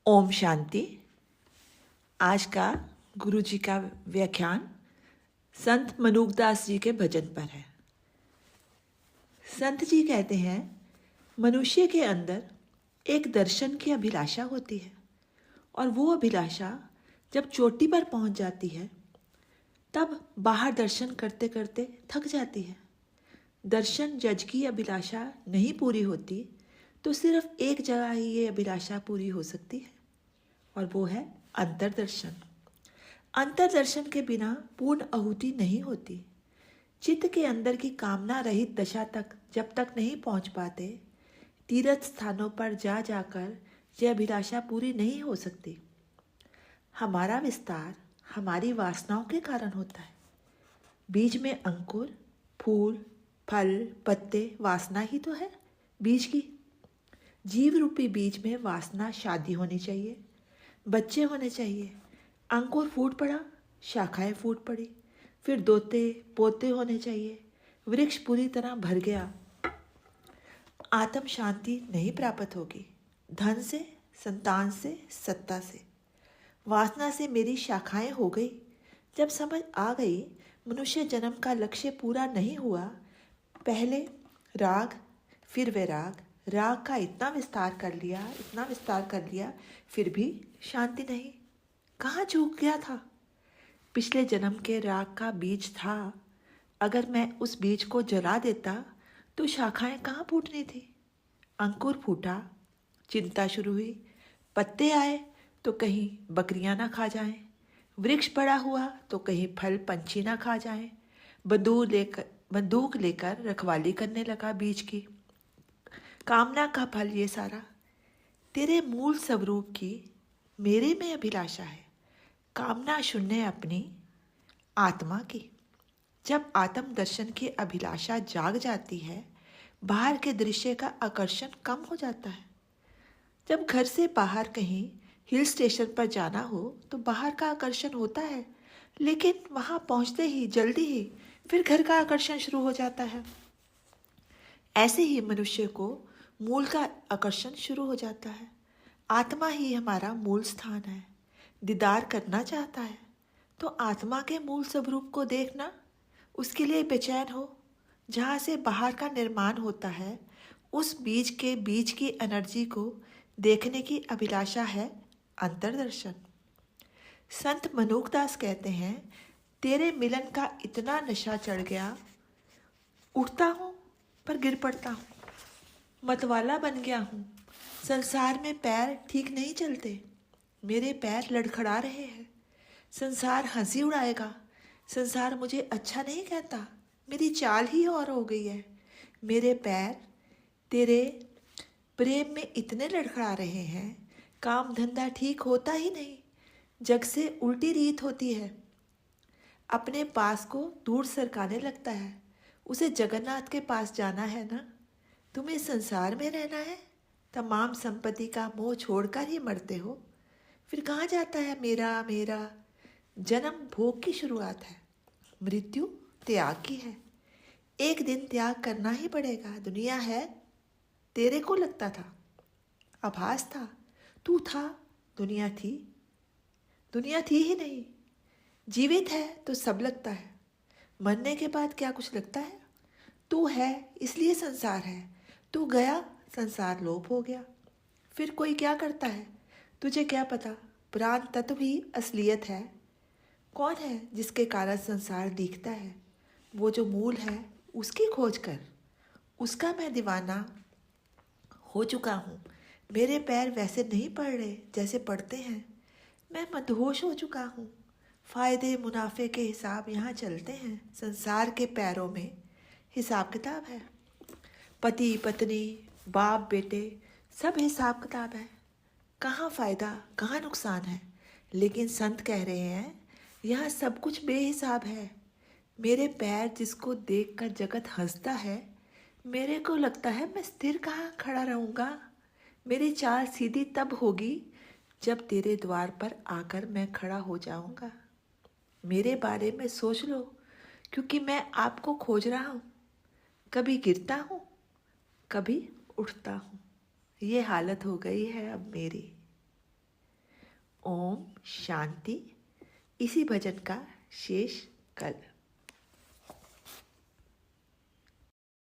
ओम शांति। आज का गुरु जी का व्याख्यान संत मनुकदास जी के भजन पर है। संत जी कहते हैं, मनुष्य के अंदर एक दर्शन की अभिलाषा होती है और वो अभिलाषा जब चोटी पर पहुंच जाती है तब बाहर दर्शन करते करते थक जाती है। दर्शन जज की अभिलाषा नहीं पूरी होती तो सिर्फ एक जगह ही ये अभिलाषा पूरी हो सकती है और वो है अंतर्दर्शन। अंतर्दर्शन के बिना पूर्ण आहुति नहीं होती। चित्त के अंदर की कामना रहित दशा तक जब तक नहीं पहुंच पाते, तीर्थ स्थानों पर जा जाकर यह अभिलाषा पूरी नहीं हो सकती। हमारा विस्तार हमारी वासनाओं के कारण होता है। बीज में अंकुर, फूल, फल, पत्ते वासना ही तो है बीज की। जीव रूपी बीज में वासना शादी होनी चाहिए, बच्चे होने चाहिए, अंकुर फूट पड़ा, शाखाएं फूट पड़ी, फिर दोते पोते होने चाहिए, वृक्ष पूरी तरह भर गया। आत्म शांति नहीं प्राप्त होगी। धन से, संतान से, सत्ता से, वासना से मेरी शाखाएं हो गई। जब समझ आ गई मनुष्य जन्म का लक्ष्य पूरा नहीं हुआ, पहले राग फिर वैराग, राग का इतना विस्तार कर लिया, फिर भी शांति नहीं। कहाँ चूक गया था? पिछले जन्म के राग का बीज था। अगर मैं उस बीज को जला देता तो शाखाएं कहाँ फूटनी थी? अंकुर फूटा, चिंता शुरू हुई, पत्ते आए तो कहीं बकरियां ना खा जाएं, वृक्ष बड़ा हुआ तो कहीं फल पंछी ना खा जाएं। बंदूक लेकर रखवाली करने लगा बीज की। कामना का फल ये सारा। तेरे मूल स्वरूप की मेरे में अभिलाषा है, कामना शून्य अपनी आत्मा की। जब आत्म दर्शन की अभिलाषा जाग जाती है, बाहर के दृश्य का आकर्षण कम हो जाता है। जब घर से बाहर कहीं हिल स्टेशन पर जाना हो तो बाहर का आकर्षण होता है, लेकिन वहां पहुंचते ही जल्दी ही फिर घर का आकर्षण शुरू हो जाता है। ऐसे ही मनुष्य को मूल का आकर्षण शुरू हो जाता है। आत्मा ही हमारा मूल स्थान है। दीदार करना चाहता है तो आत्मा के मूल स्वरूप को देखना, उसके लिए बेचैन हो। जहाँ से बाहर का निर्माण होता है, उस बीज की एनर्जी को देखने की अभिलाषा है अंतर्दर्शन। संत मनुकदास कहते हैं, तेरे मिलन का इतना नशा चढ़ गया, उठता हूँ पर गिर पड़ता हूँ, मतवाला बन गया हूँ। संसार में पैर ठीक नहीं चलते, मेरे पैर लड़खड़ा रहे हैं। संसार हंसी उड़ाएगा, संसार मुझे अच्छा नहीं कहता, मेरी चाल ही और हो गई है। मेरे पैर तेरे प्रेम में इतने लड़खड़ा रहे हैं, काम धंधा ठीक होता ही नहीं, जग से उल्टी रीत होती है। अपने पास को दूर सरकाने लगता है। उसे जगन्नाथ के पास जाना है ना। तुम्हें संसार में रहना है, तमाम संपत्ति का मोह छोड़कर ही मरते हो। फिर कहाँ जाता है मेरा मेरा? जन्म भोग की शुरुआत है, मृत्यु त्याग की है। एक दिन त्याग करना ही पड़ेगा। दुनिया है, तेरे को लगता था, आभास था, तू था, दुनिया थी। दुनिया थी ही नहीं। जीवित है तो सब लगता है, मरने के बाद क्या कुछ लगता है? तू है इसलिए संसार है, तू गया संसार लोप हो गया। फिर कोई क्या करता है, तुझे क्या पता? प्राण तत्व ही असलियत है। कौन है जिसके कारण संसार दिखता है? वो जो मूल है, उसकी खोज कर। उसका मैं दीवाना हो चुका हूँ। मेरे पैर वैसे नहीं पड़ रहे जैसे पड़ते हैं। मैं मदहोश हो चुका हूँ। फायदे मुनाफे के हिसाब यहाँ चलते हैं। संसार के पैरों में हिसाब किताब है। पति पत्नी, बाप बेटे, सब हिसाब किताब है। कहाँ फ़ायदा कहाँ नुकसान है। लेकिन संत कह रहे हैं, यहाँ सब कुछ बेहिसाब है। मेरे पैर जिसको देखकर जगत हंसता है, मेरे को लगता है मैं स्थिर कहाँ खड़ा रहूँगा। मेरी चाल सीधी तब होगी जब तेरे द्वार पर आकर मैं खड़ा हो जाऊँगा। मेरे बारे में सोच लो, क्योंकि मैं आपको खोज रहा हूँ। कभी गिरता हूँ, कभी उठता हूँ। ये हालत हो गई है अब मेरी। शांति। इसी भजन का शेष कल।